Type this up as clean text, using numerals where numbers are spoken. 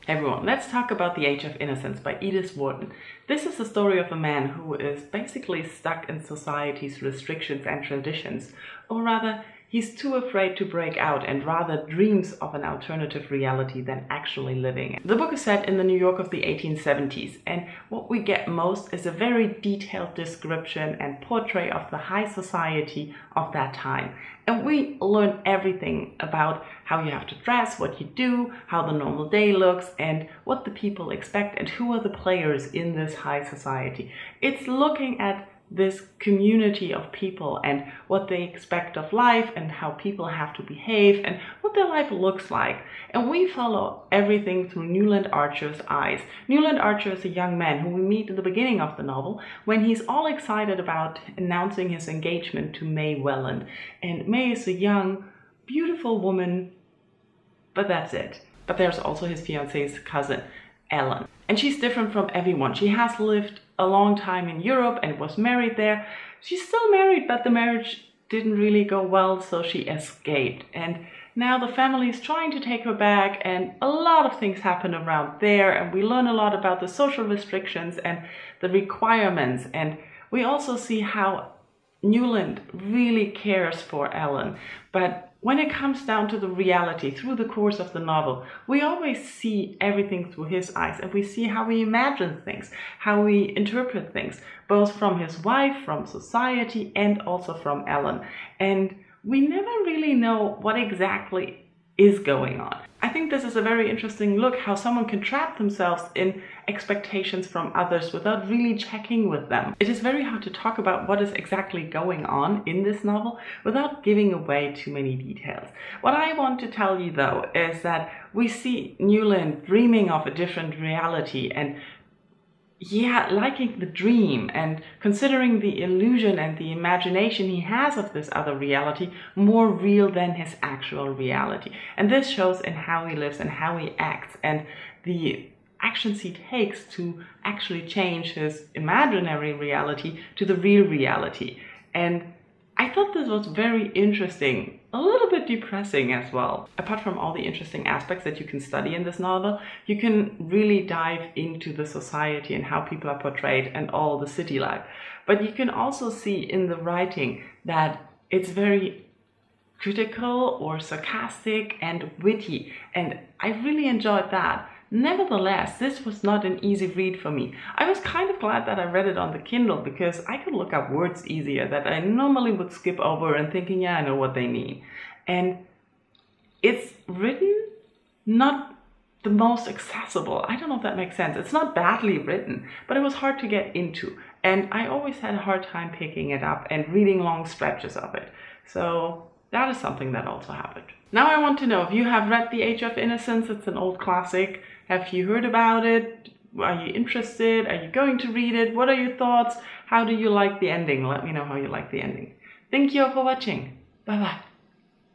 Hey everyone, let's talk about The Age of Innocence by Edith Wharton. This is the story of a man who is basically stuck in society's restrictions and traditions, or rather, he's too afraid to break out and rather dreams of an alternative reality than actually living it. The book is set in the New York of the 1870s, and what we get most is a very detailed description and portrait of the high society of that time. And we learn everything about how you have to dress, what you do, how the normal day looks, and what the people expect, and who are the players in this high society. It's looking at this community of people and what they expect of life and how people have to behave and what their life looks like. And we follow everything through Newland Archer's eyes. Newland Archer is a young man who we meet in the beginning of the novel when he's all excited about announcing his engagement to May Welland. And May is a young, beautiful woman, but that's it. But there's also his fiance's cousin, Ellen. And she's different from everyone. She has lived a long time in Europe and was married there. She's still married, but the marriage didn't really go well, so she escaped. And now the family is trying to take her back, and a lot of things happen around there, and we learn a lot about the social restrictions and the requirements. And we also see how Newland really cares for Ellen. But when it comes down to the reality through the course of the novel, we always see everything through his eyes, and we see how he imagines things, how we interpret things, both from his wife, from society, and also from Ellen. And we never really know what exactly is going on. I think this is a very interesting look how someone can trap themselves in expectations from others without really checking with them. It is very hard to talk about what is exactly going on in this novel without giving away too many details. What I want to tell you though is that we see Newland dreaming of a different reality and liking the dream and considering the illusion and the imagination he has of this other reality more real than his actual reality. And this shows in how he lives and how he acts and the actions he takes to actually change his imaginary reality to the real reality. And I thought this was very interesting, a little bit depressing as well. Apart from all the interesting aspects that you can study in this novel, you can really dive into the society and how people are portrayed and all the city life. But you can also see in the writing that it's very critical or sarcastic and witty, and I really enjoyed that. Nevertheless, this was not an easy read for me. I was kind of glad that I read it on the Kindle because I could look up words easier that I normally would skip over and thinking, yeah, I know what they mean. And it's written not the most accessible. I don't know if that makes sense. It's not badly written, but it was hard to get into. And I always had a hard time picking it up and reading long stretches of it. So that is something that also happened. Now I want to know if you have read The Age of Innocence. It's an old classic. Have you heard about it? Are you interested? Are you going to read it? What are your thoughts? How do you like the ending? Let me know how you like the ending. Thank you all for watching. Bye bye.